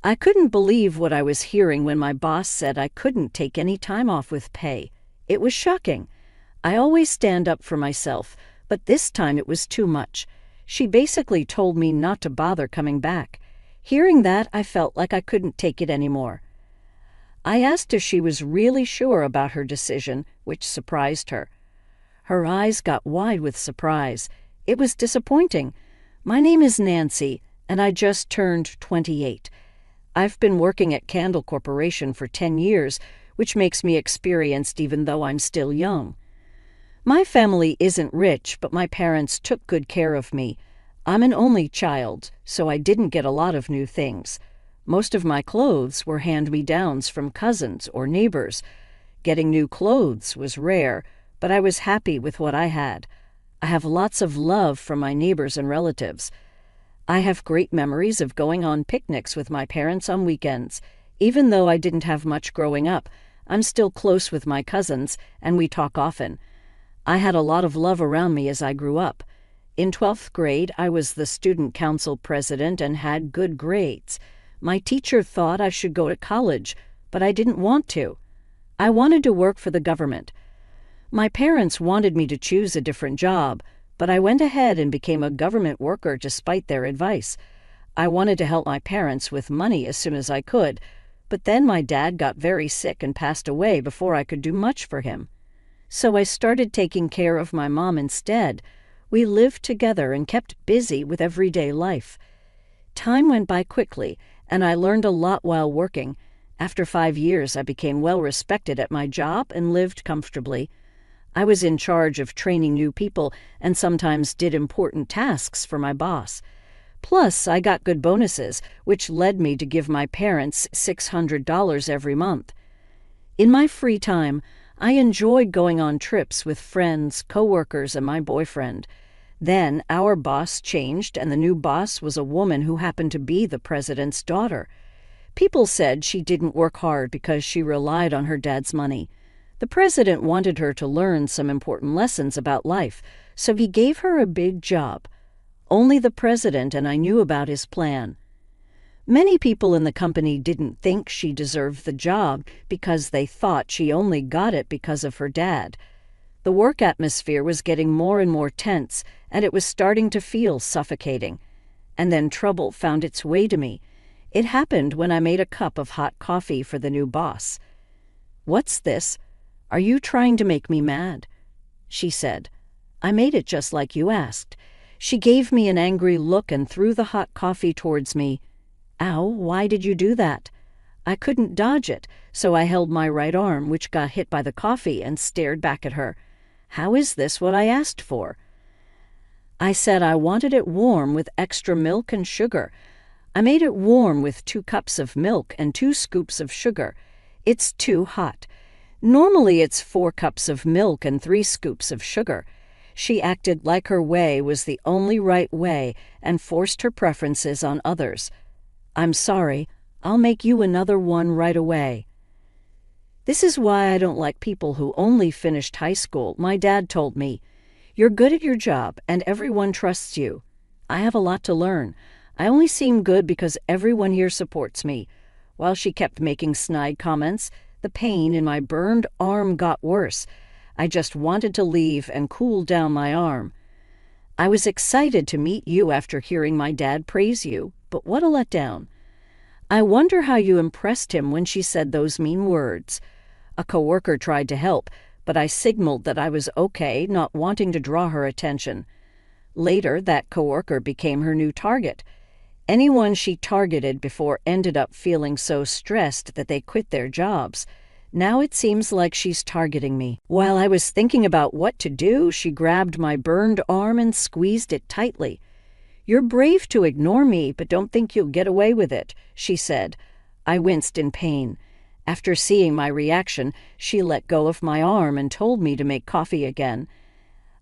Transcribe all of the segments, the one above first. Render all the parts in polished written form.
I couldn't believe what I was hearing when my boss said I couldn't take any time off with pay. It was shocking. I always stand up for myself, but this time it was too much. She basically told me not to bother coming back. Hearing that, I felt like I couldn't take it anymore. I asked if she was really sure about her decision, which surprised her. Her eyes got wide with surprise. It was disappointing. My name is Nancy, and I just turned 28. I've been working at Candle Corporation for 10 years, which makes me experienced even though I'm still young. My family isn't rich, but my parents took good care of me. I'm an only child, so I didn't get a lot of new things. Most of my clothes were hand-me-downs from cousins or neighbors. Getting new clothes was rare, but I was happy with what I had. I have lots of love from my neighbors and relatives. I have great memories of going on picnics with my parents on weekends. Even though I didn't have much growing up, I'm still close with my cousins, and we talk often. I had a lot of love around me as I grew up. In 12th grade, I was the student council president and had good grades. My teacher thought I should go to college, but I didn't want to. I wanted to work for the government. My parents wanted me to choose a different job, but I went ahead and became a government worker despite their advice. I wanted to help my parents with money as soon as I could, but then my dad got very sick and passed away before I could do much for him. So I started taking care of my mom instead. We lived together and kept busy with everyday life. Time went by quickly, and I learned a lot while working. After 5 years, I became well respected at my job and lived comfortably. I was in charge of training new people and sometimes did important tasks for my boss. Plus, I got good bonuses, which led me to give my parents $600 every month. In my free time, I enjoyed going on trips with friends, coworkers, and my boyfriend. Then our boss changed, and the new boss was a woman who happened to be the president's daughter. People said she didn't work hard because she relied on her dad's money. The president wanted her to learn some important lessons about life, so he gave her a big job. Only the president and I knew about his plan. Many people in the company didn't think she deserved the job because they thought she only got it because of her dad. The work atmosphere was getting more and more tense, and it was starting to feel suffocating. And then trouble found its way to me. It happened when I made a cup of hot coffee for the new boss. "What's this? Are you trying to make me mad?" she said. "I made it just like you asked." She gave me an angry look and threw the hot coffee towards me. "Ow, why did you do that?" I couldn't dodge it, so I held my right arm, which got hit by the coffee, and stared back at her. "How is this what I asked for?" I said I wanted it warm with extra milk and sugar. I made it warm with 2 cups of milk and 2 scoops of sugar. It's too hot. Normally it's 4 cups of milk and 3 scoops of sugar. She acted like her way was the only right way and forced her preferences on others. "I'm sorry. I'll make you another one right away." This is why I don't like people who only finished high school. My dad told me, "You're good at your job and everyone trusts you." I have a lot to learn. I only seem good because everyone here supports me. While she kept making snide comments, the pain in my burned arm got worse. I just wanted to leave and cool down my arm. "I was excited to meet you after hearing my dad praise you, but what a letdown." "I wonder how you impressed him when she said those mean words." A coworker tried to help, but I signaled that I was okay, not wanting to draw her attention. Later, that coworker became her new target. Anyone she targeted before ended up feeling so stressed that they quit their jobs. Now it seems like she's targeting me. While I was thinking about what to do, she grabbed my burned arm and squeezed it tightly. "You're brave to ignore me, but don't think you'll get away with it," she said. I winced in pain. After seeing my reaction, she let go of my arm and told me to make coffee again.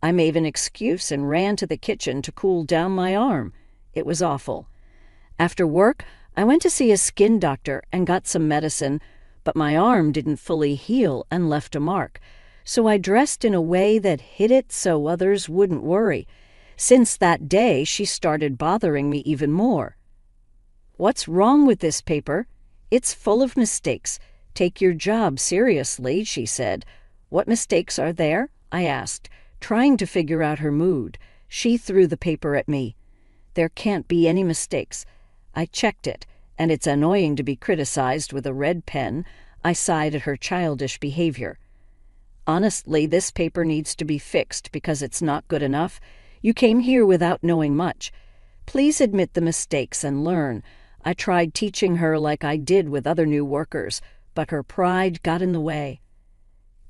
I made an excuse and ran to the kitchen to cool down my arm. It was awful. After work, I went to see a skin doctor and got some medicine, but my arm didn't fully heal and left a mark, so I dressed in a way that hid it so others wouldn't worry. Since that day, she started bothering me even more. "What's wrong with this paper? It's full of mistakes. Take your job seriously," she said. "What mistakes are there?" I asked, trying to figure out her mood. She threw the paper at me. "There can't be any mistakes." I checked it, and it's annoying to be criticized with a red pen. I sighed at her childish behavior. "Honestly, this paper needs to be fixed because it's not good enough. You came here without knowing much. Please admit the mistakes and learn." I tried teaching her like I did with other new workers, but her pride got in the way.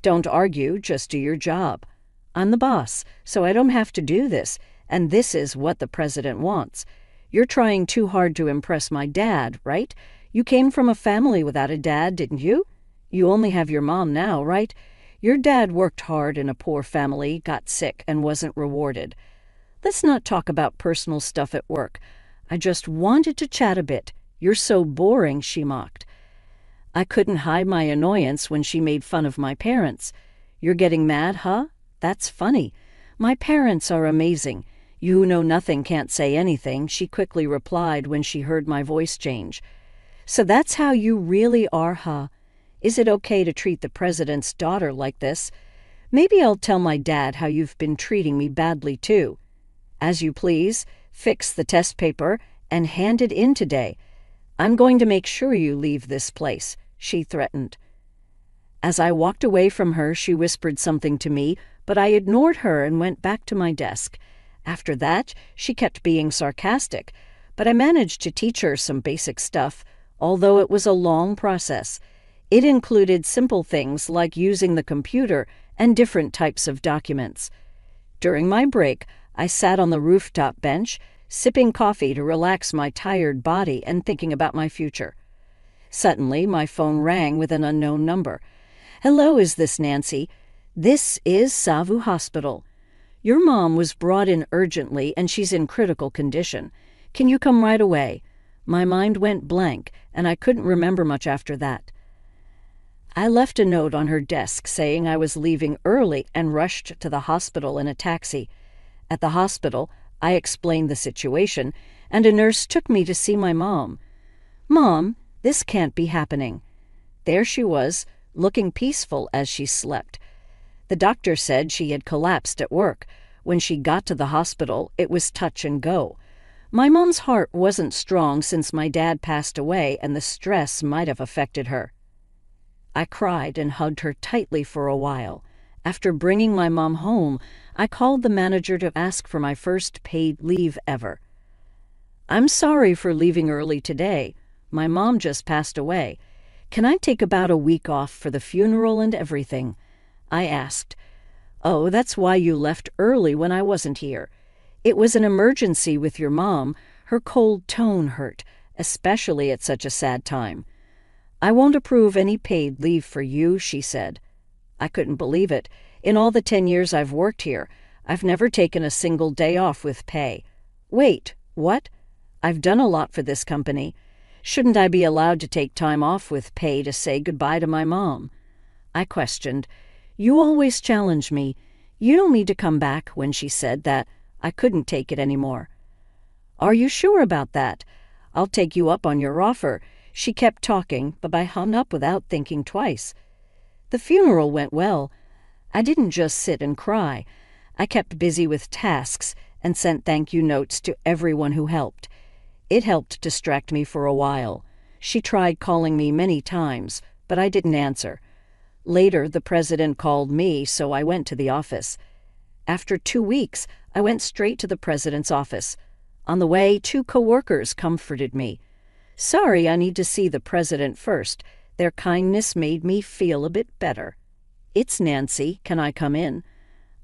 "Don't argue, just do your job. I'm the boss, so I don't have to do this, and this is what the president wants. You're trying too hard to impress my dad, right? You came from a family without a dad, didn't you? You only have your mom now, right? Your dad worked hard in a poor family, got sick, and wasn't rewarded. Let's not talk about personal stuff at work. I just wanted to chat a bit. You're so boring," she mocked. I couldn't hide my annoyance when she made fun of my parents. "You're getting mad, huh? That's funny. My parents are amazing. You who know nothing can't say anything," she quickly replied when she heard my voice change. "So that's how you really are, huh? Is it okay to treat the president's daughter like this? Maybe I'll tell my dad how you've been treating me badly, too." "As you please. Fix the test paper and hand it in today. I'm going to make sure you leave this place," she threatened. As I walked away from her, she whispered something to me, but I ignored her and went back to my desk. After that, she kept being sarcastic, but I managed to teach her some basic stuff, although it was a long process. It included simple things like using the computer and different types of documents. During my break, I sat on the rooftop bench, sipping coffee to relax my tired body and thinking about my future. Suddenly, my phone rang with an unknown number. "Hello, is this Nancy? This is Savu Hospital. Your mom was brought in urgently and she's in critical condition. Can you come right away?" My mind went blank, and I couldn't remember much after that. I left a note on her desk saying I was leaving early and rushed to the hospital in a taxi. At the hospital, I explained the situation, and a nurse took me to see my mom. "Mom, this can't be happening." There she was, looking peaceful as she slept. The doctor said she had collapsed at work. When she got to the hospital, it was touch and go. My mom's heart wasn't strong since my dad passed away, and the stress might have affected her. I cried and hugged her tightly for a while. After bringing my mom home, I called the manager to ask for my first paid leave ever. "I'm sorry for leaving early today. My mom just passed away. Can I take about a week off for the funeral and everything?" I asked. "Oh, that's why you left early when I wasn't here. It was an emergency with your mom." Her cold tone hurt, especially at such a sad time. "I won't approve any paid leave for you," she said. I couldn't believe it. In all the 10 years I've worked here, I've never taken a single day off with pay. Wait, what? I've done a lot for this company. Shouldn't I be allowed to take time off with pay to say goodbye to my mom? I questioned. "You always challenge me. You don't need to come back." When she said that, I couldn't take it anymore. "Are you sure about that? I'll take you up on your offer." She kept talking, but I hung up without thinking twice. The funeral went well. I didn't just sit and cry. I kept busy with tasks and sent thank you notes to everyone who helped. It helped distract me for a while. She tried calling me many times, but I didn't answer. Later, the president called me, so I went to the office. After 2 weeks, I went straight to the president's office. On the way, 2 coworkers comforted me. "Sorry, I need to see the president first." Their kindness made me feel a bit better. "It's Nancy. Can I come in?"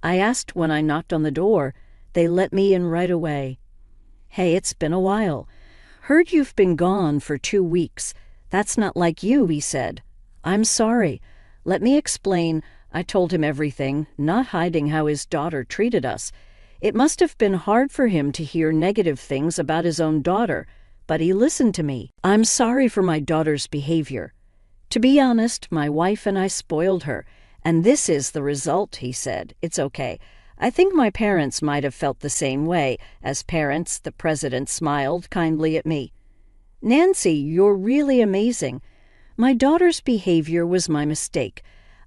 I asked when I knocked on the door. They let me in right away. "Hey, it's been a while. Heard you've been gone for 2 weeks. That's not like you," he said. "I'm sorry. Let me explain." I told him everything, not hiding how his daughter treated us. It must have been hard for him to hear negative things about his own daughter, but he listened to me. "I'm sorry for my daughter's behavior. To be honest, my wife and I spoiled her, and this is the result," he said. "It's okay. I think my parents might have felt the same way." As parents, the president smiled kindly at me. "Nancy, you're really amazing. My daughter's behavior was my mistake.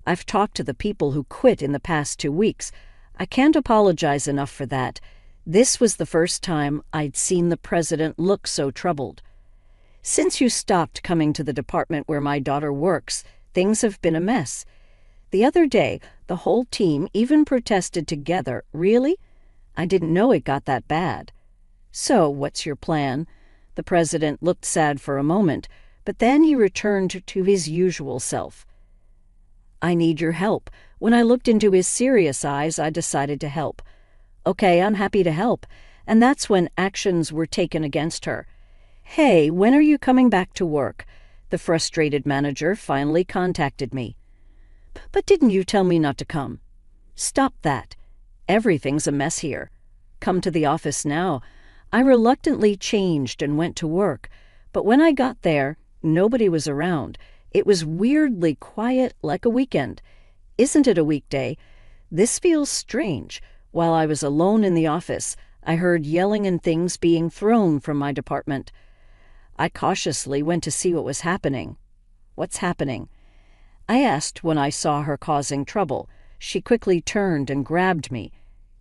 I've talked to the people who quit in the past 2 weeks. I can't apologize enough for that." This was the first time I'd seen the president look so troubled. "Since you stopped coming to the department where my daughter works, things have been a mess. The other day, the whole team even protested together." "Really? I didn't know it got that bad." "So, what's your plan?" The president looked sad for a moment, but then he returned to his usual self. "I need your help." When I looked into his serious eyes, I decided to help. "Okay, I'm happy to help." And that's when actions were taken against her. "Hey, when are you coming back to work?" The frustrated manager finally contacted me. "But didn't you tell me not to come?" "Stop that. Everything's a mess here. Come to the office now." I reluctantly changed and went to work, but when I got there, nobody was around. It was weirdly quiet, like a weekend. Isn't it a weekday? This feels strange. While I was alone in the office, I heard yelling and things being thrown from my department. I cautiously went to see what was happening. "What's happening?" I asked when I saw her causing trouble. She quickly turned and grabbed me.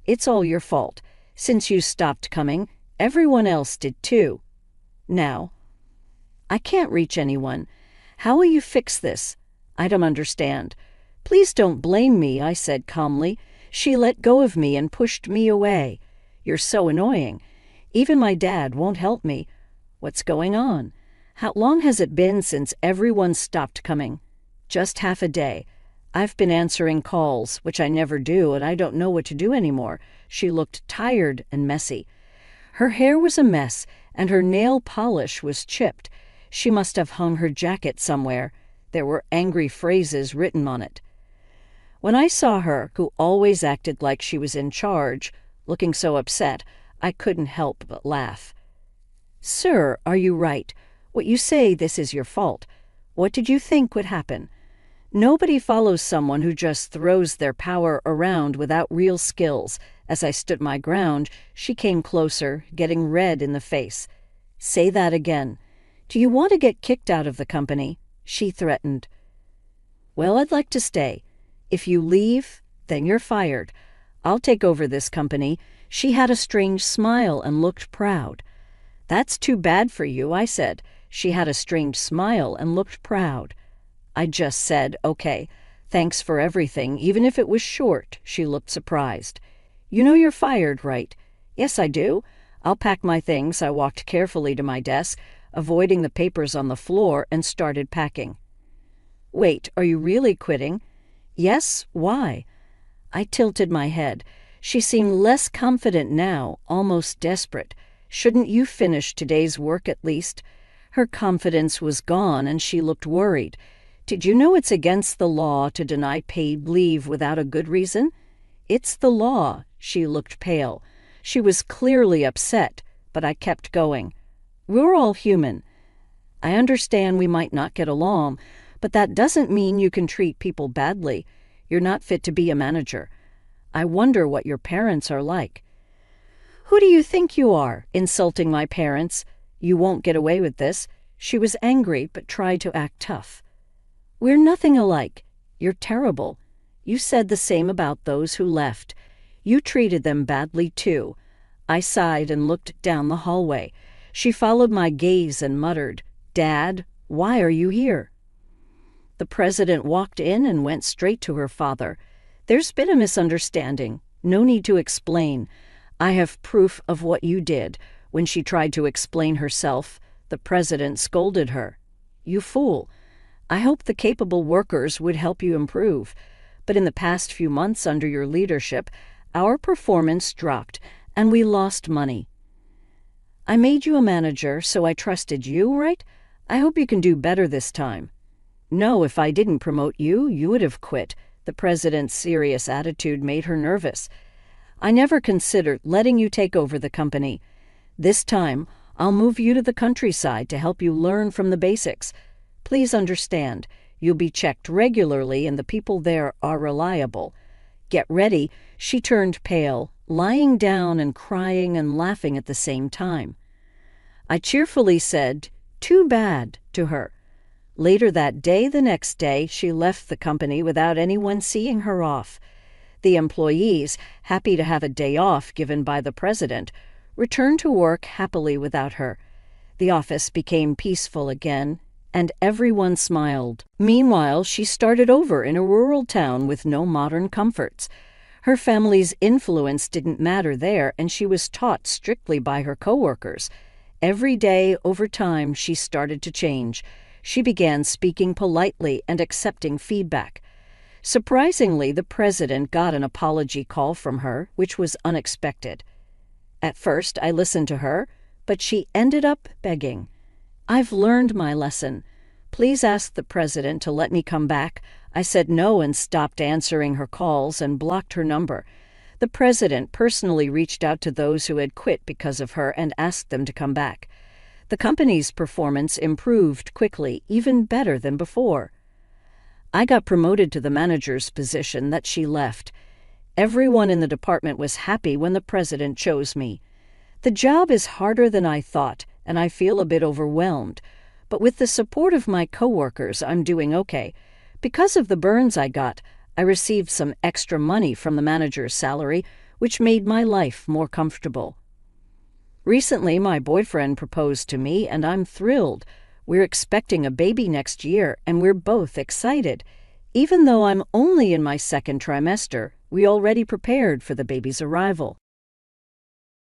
"It's all your fault. Since you stopped coming, everyone else did too. Now, I can't reach anyone. How will you fix this?" "I don't understand." "Please don't blame me," I said calmly. "She let go of me and pushed me away. You're so annoying. Even my dad won't help me." "What's going on?" "How long has it been since everyone stopped coming?" "Just half a day. I've been answering calls, which I never do, and I don't know what to do anymore." She looked tired and messy. Her hair was a mess, and her nail polish was chipped. She must have hung her jacket somewhere. There were angry phrases written on it. When I saw her, who always acted like she was in charge, looking so upset, I couldn't help but laugh. "Sir, are you right? What you say, this is your fault. What did you think would happen? Nobody follows someone who just throws their power around without real skills." As I stood my ground, she came closer, getting red in the face. "Say that again. Do you want to get kicked out of the company?" she threatened. "Well, I'd like to stay. If you leave, then you're fired. I'll take over this company." She had a strange smile and looked proud. "That's too bad for you," I said. She had a strange smile and looked proud. I just said, "Okay, thanks for everything, even if it was short." She looked surprised. "You know you're fired, right?" "Yes, I do." "I'll pack my things." I walked carefully to my desk, avoiding the papers on the floor, and started packing. "Wait, are you really quitting?" "Yes, why?" I tilted my head. She seemed less confident now, almost desperate. "Shouldn't you finish today's work at least?" Her confidence was gone, and she looked worried. "Did you know it's against the law to deny paid leave without a good reason?" "It's the law." She looked pale. She was clearly upset, but I kept going. "We're all human. I understand we might not get along, but that doesn't mean you can treat people badly. You're not fit to be a manager. I wonder what your parents are like." "Who do you think you are, insulting my parents? You won't get away with this." She was angry, but tried to act tough. "We're nothing alike. You're terrible. You said the same about those who left. You treated them badly, too." I sighed and looked down the hallway. She followed my gaze and muttered, "Dad, why are you here?" The president walked in and went straight to her father. "There's been a misunderstanding. No need to explain. I have proof of what you did." When she tried to explain herself, the president scolded her. "You fool. I hoped the capable workers would help you improve. But in the past few months under your leadership, our performance dropped, and we lost money. I made you a manager, so I trusted you, right? I hope you can do better this time." "No, if I didn't promote you, you would have quit." The president's serious attitude made her nervous. "I never considered letting you take over the company. This time, I'll move you to the countryside to help you learn from the basics. Please understand, you'll be checked regularly and the people there are reliable. Get ready." She turned pale, lying down and crying and laughing at the same time. I cheerfully said, "Too bad," to her. Later that day, the next day, she left the company without anyone seeing her off. The employees, happy to have a day off given by the president, returned to work happily without her. The office became peaceful again, and everyone smiled. Meanwhile, she started over in a rural town with no modern comforts. Her family's influence didn't matter there, and she was taught strictly by her coworkers. Every day, over time, she started to change. She began speaking politely and accepting feedback. Surprisingly, the president got an apology call from her, which was unexpected. At first, I listened to her, but she ended up begging. "I've learned my lesson. Please ask the president to let me come back." I said no and stopped answering her calls and blocked her number. The president personally reached out to those who had quit because of her and asked them to come back. The company's performance improved quickly, even better than before. I got promoted to the manager's position that she left. Everyone in the department was happy when the president chose me. The job is harder than I thought, and I feel a bit overwhelmed. But with the support of my coworkers, I'm doing okay. Because of the burns I got, I received some extra money from the manager's salary, which made my life more comfortable. Recently, my boyfriend proposed to me, and I'm thrilled. We're expecting a baby next year, and we're both excited. Even though I'm only in my second trimester, we already prepared for the baby's arrival.